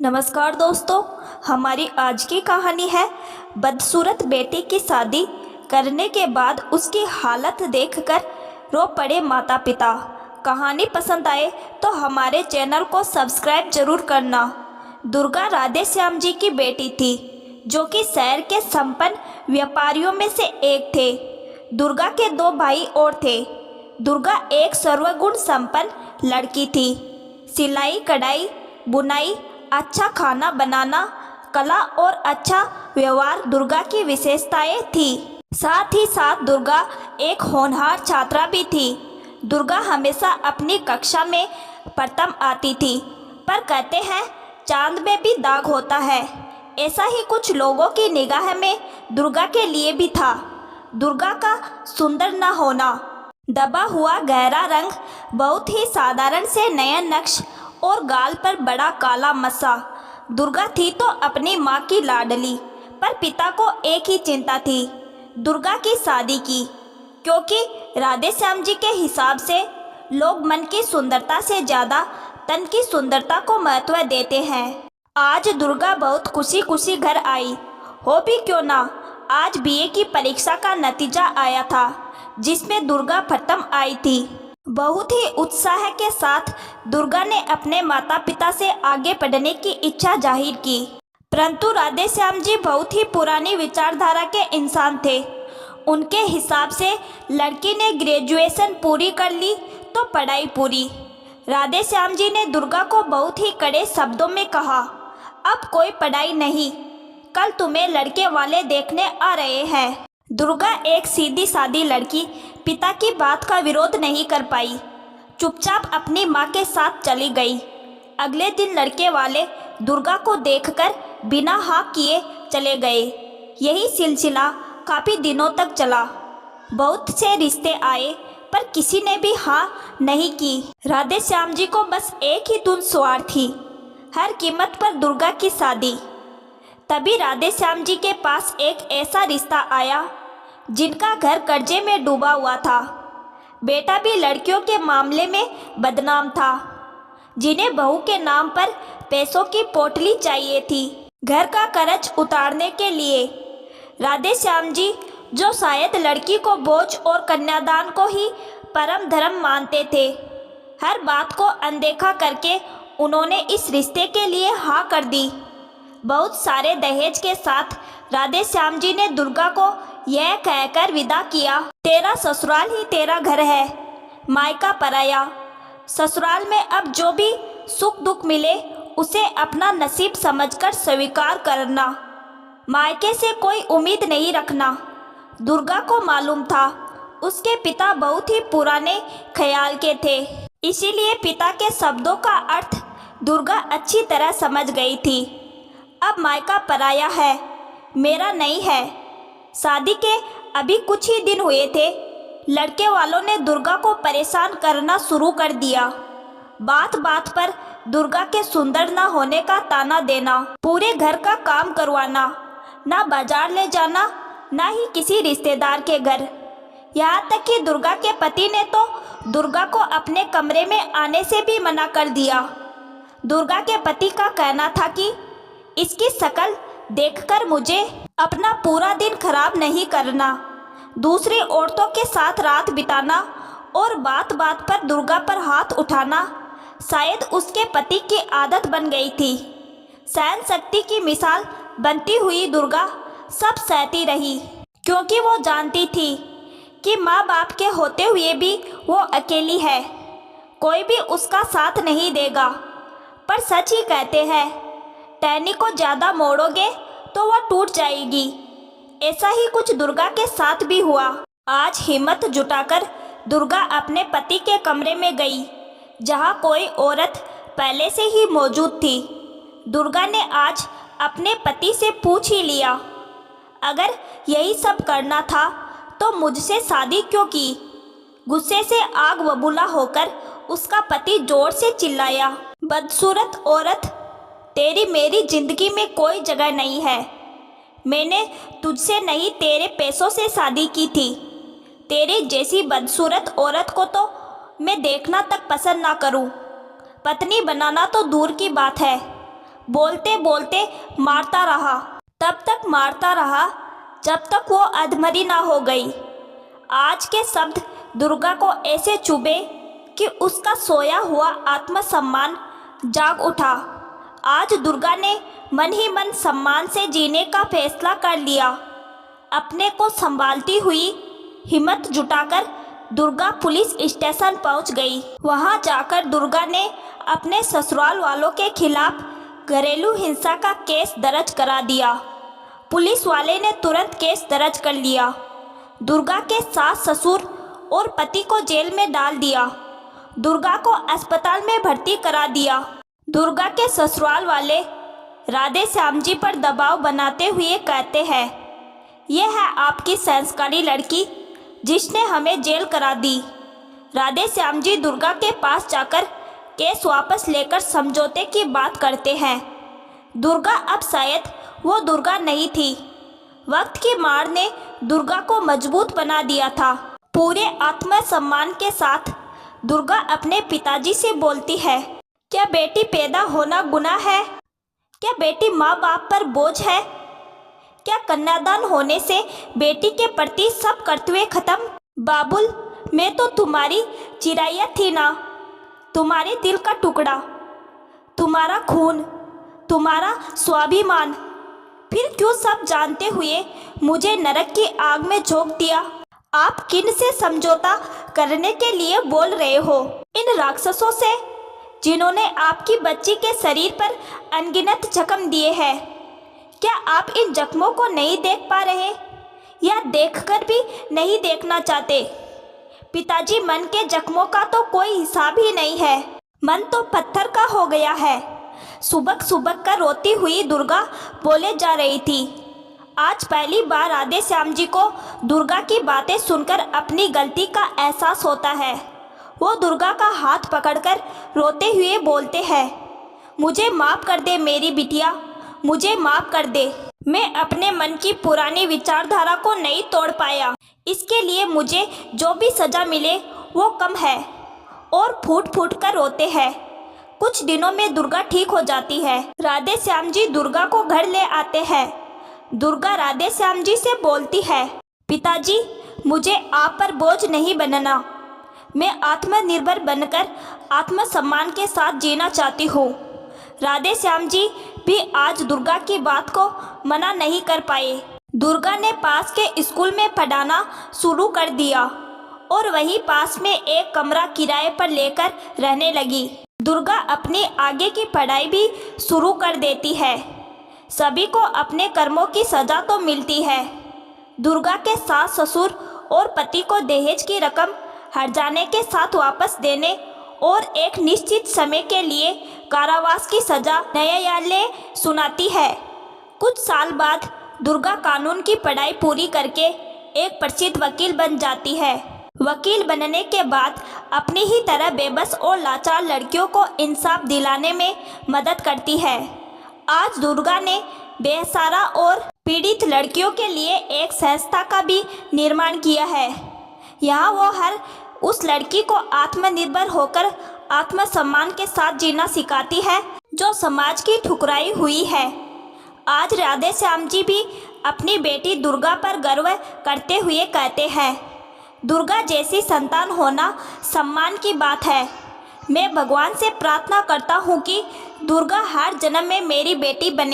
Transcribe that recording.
नमस्कार दोस्तों, हमारी आज की कहानी है बदसूरत बेटी की शादी करने के बाद उसकी हालत देखकर रो पड़े माता पिता। कहानी पसंद आए तो हमारे चैनल को सब्सक्राइब जरूर करना। दुर्गा राधे श्याम जी की बेटी थी, जो कि शहर के संपन्न व्यापारियों में से एक थे। दुर्गा के दो भाई और थे। दुर्गा एक सर्वगुण संपन्न लड़की थी। सिलाई, कढ़ाई, बुनाई, अच्छा खाना बनाना, कला और अच्छा व्यवहार दुर्गा की विशेषताएं थी। साथ ही साथ दुर्गा एक होनहार छात्रा भी थी। दुर्गा हमेशा अपनी कक्षा में प्रथम आती थी, पर कहते हैं चांद में भी दाग होता है। ऐसा ही कुछ लोगों की निगाह में दुर्गा के लिए भी था। दुर्गा का सुंदर न होना, दबा हुआ गहरा रंग, बहुत ही साधारण से नयन नक्श और गाल पर बड़ा काला मस्सा। दुर्गा थी तो अपनी माँ की लाडली, पर पिता को एक ही चिंता थी, दुर्गा की शादी की। क्योंकि राधे श्याम जी के हिसाब से लोग मन की सुंदरता से ज़्यादा तन की सुंदरता को महत्व देते हैं। आज दुर्गा बहुत खुशी खुशी घर आई। हो भी क्यों ना, आज बीए की परीक्षा का नतीजा आया था, जिसमें दुर्गा प्रथम आई थी। बहुत ही उत्साह के साथ दुर्गा ने अपने माता पिता से आगे पढ़ने की इच्छा जाहिर की। परंतु राधे श्याम जी बहुत ही पुरानी विचारधारा के इंसान थे। उनके हिसाब से लड़की ने ग्रेजुएशन पूरी कर ली तो पढ़ाई पूरी। राधे श्याम जी ने दुर्गा को बहुत ही कड़े शब्दों में कहा, अब कोई पढ़ाई नहीं, कल तुम्हें लड़के वाले देखने आ रहे हैं। दुर्गा एक सीधी सादी लड़की पिता की बात का विरोध नहीं कर पाई। चुपचाप अपनी माँ के साथ चली गई। अगले दिन लड़के वाले दुर्गा को देखकर बिना हाँ किए चले गए। यही सिलसिला काफ़ी दिनों तक चला। बहुत से रिश्ते आए, पर किसी ने भी हाँ नहीं की। राधे श्याम जी को बस एक ही धुन सवार थी, हर कीमत पर दुर्गा की शादी। तभी राधे श्याम जी के पास एक ऐसा रिश्ता आया जिनका घर कर्जे में डूबा हुआ था। बेटा भी लड़कियों के मामले में बदनाम था, जिन्हें बहू के नाम पर पैसों की पोटली चाहिए थी घर का कर्ज उतारने के लिए। राधे श्याम जी, जो शायद लड़की को बोझ और कन्यादान को ही परम धर्म मानते थे, हर बात को अनदेखा करके उन्होंने इस रिश्ते के लिए हाँ कर दी। बहुत सारे दहेज के साथ राधे श्याम जी ने दुर्गा को यह कहकर विदा किया, तेरा ससुराल ही तेरा घर है, मायका पराया। ससुराल में अब जो भी सुख दुख मिले उसे अपना नसीब समझकर स्वीकार करना, मायके से कोई उम्मीद नहीं रखना। दुर्गा को मालूम था उसके पिता बहुत ही पुराने ख्याल के थे, इसीलिए पिता के शब्दों का अर्थ दुर्गा अच्छी तरह समझ गई थी। अब मायका पराया है, मेरा नहीं है। शादी के अभी कुछ ही दिन हुए थे, लड़के वालों ने दुर्गा को परेशान करना शुरू कर दिया। बात बात पर दुर्गा के सुंदर न होने का ताना देना, पूरे घर का काम करवाना, ना बाजार ले जाना, ना ही किसी रिश्तेदार के घर। यहाँ तक कि दुर्गा के पति ने तो दुर्गा को अपने कमरे में आने से भी मना कर दिया। दुर्गा के पति का कहना था कि इसकी शक्ल देखकर मुझे अपना पूरा दिन खराब नहीं करना, दूसरी औरतों के साथ रात बिताना और बात बात पर दुर्गा पर हाथ उठाना शायद उसके पति की आदत बन गई थी। सहन शक्ति की मिसाल बनती हुई दुर्गा सब सहती रही, क्योंकि वो जानती थी कि माँ बाप के होते हुए भी वो अकेली है, कोई भी उसका साथ नहीं देगा। पर सच ही कहते हैं, टहनी को ज़्यादा मोड़ोगे तो वह टूट जाएगी। ऐसा ही कुछ दुर्गा के साथ भी हुआ। आज हिम्मत जुटाकर दुर्गा अपने पति के कमरे में गई, जहाँ कोई औरत पहले से ही मौजूद थी। दुर्गा ने आज अपने पति से पूछ ही लिया, अगर यही सब करना था तो मुझसे शादी क्यों की। गुस्से से आग बबूला होकर उसका पति जोर से चिल्लाया, बदसूरत औरत, तेरी मेरी जिंदगी में कोई जगह नहीं है। मैंने तुझसे नहीं, तेरे पैसों से शादी की थी। तेरी जैसी बदसूरत औरत को तो मैं देखना तक पसंद ना करूं। पत्नी बनाना तो दूर की बात है, बोलते बोलते मारता रहा, तब तक मारता रहा जब तक वो अधमरी ना हो गई। आज के शब्द दुर्गा को ऐसे चुभे कि उसका सोया हुआ आत्मसम्मान जाग उठा। आज दुर्गा ने मन ही मन सम्मान से जीने का फैसला कर लिया। अपने को संभालती हुई हिम्मत जुटाकर दुर्गा पुलिस स्टेशन पहुंच गई। वहां जाकर दुर्गा ने अपने ससुराल वालों के खिलाफ घरेलू हिंसा का केस दर्ज करा दिया। पुलिस वाले ने तुरंत केस दर्ज कर लिया। दुर्गा के सास ससुर और पति को जेल में डाल दिया। दुर्गा को अस्पताल में भर्ती करा दिया। दुर्गा के ससुराल वाले राधे श्याम जी पर दबाव बनाते हुए कहते हैं, यह है आपकी संस्कारी लड़की जिसने हमें जेल करा दी। राधे श्याम जी दुर्गा के पास जाकर केस वापस लेकर समझौते की बात करते हैं। दुर्गा अब शायद वो दुर्गा नहीं थी। वक्त की मार ने दुर्गा को मजबूत बना दिया था। पूरे आत्मसम्मान के साथ दुर्गा अपने पिताजी से बोलती है, क्या बेटी पैदा होना गुनाह है? क्या बेटी माँ बाप पर बोझ है? क्या कन्यादान होने से बेटी के प्रति सब कर्तव्य खत्म? बाबुल, मैं तो तुम्हारी चिरैया थी ना, तुम्हारे दिल का टुकड़ा, तुम्हारा खून, तुम्हारा स्वाभिमान। फिर क्यों सब जानते हुए मुझे नरक की आग में झोंक दिया? आप किन से समझौता करने के लिए बोल रहे हो? इन राक्षसों से जिन्होंने आपकी बच्ची के शरीर पर अनगिनत जख्म दिए हैं। क्या आप इन जख्मों को नहीं देख पा रहे या देखकर भी नहीं देखना चाहते? पिताजी, मन के जख्मों का तो कोई हिसाब ही नहीं है। मन तो पत्थर का हो गया है। सुबक सुबक कर रोती हुई दुर्गा बोले जा रही थी। आज पहली बार राधे श्याम जी को दुर्गा की बातें सुनकर अपनी गलती का एहसास होता है। वो दुर्गा का हाथ पकड़कर रोते हुए बोलते हैं, मुझे माफ़ कर दे मेरी बिटिया, मुझे माफ़ कर दे। मैं अपने मन की पुरानी विचारधारा को नहीं तोड़ पाया। इसके लिए मुझे जो भी सज़ा मिले वो कम है। और फूट फूट कर रोते हैं। कुछ दिनों में दुर्गा ठीक हो जाती है। राधे श्याम जी दुर्गा को घर ले आते हैं। दुर्गा राधे श्याम जी से बोलती है, पिताजी, मुझे आप पर बोझ नहीं बनना। मैं आत्मनिर्भर बनकर आत्मसम्मान के साथ जीना चाहती हूँ। राधे श्याम जी भी आज दुर्गा की बात को मना नहीं कर पाए। दुर्गा ने पास के स्कूल में पढ़ाना शुरू कर दिया और वहीं पास में एक कमरा किराए पर लेकर रहने लगी। दुर्गा अपनी आगे की पढ़ाई भी शुरू कर देती है। सभी को अपने कर्मों की सज़ा तो मिलती है। दुर्गा के सास ससुर और पति को दहेज की रकम हर्जाने के साथ वापस देने और एक निश्चित समय के लिए कारावास की सज़ा न्यायालय सुनाती है। कुछ साल बाद दुर्गा कानून की पढ़ाई पूरी करके एक प्रसिद्ध वकील बन जाती है। वकील बनने के बाद अपनी ही तरह बेबस और लाचार लड़कियों को इंसाफ दिलाने में मदद करती है। आज दुर्गा ने बेसहारा और पीड़ित लड़कियों के लिए एक संस्था का भी निर्माण किया है। यहाँ वो हर उस लड़की को आत्मनिर्भर होकर आत्मसम्मान के साथ जीना सिखाती है जो समाज की ठुकराई हुई है। आज राधे श्याम जी भी अपनी बेटी दुर्गा पर गर्व करते हुए कहते हैं, दुर्गा जैसी संतान होना सम्मान की बात है। मैं भगवान से प्रार्थना करता हूँ कि दुर्गा हर जन्म में मेरी बेटी बने।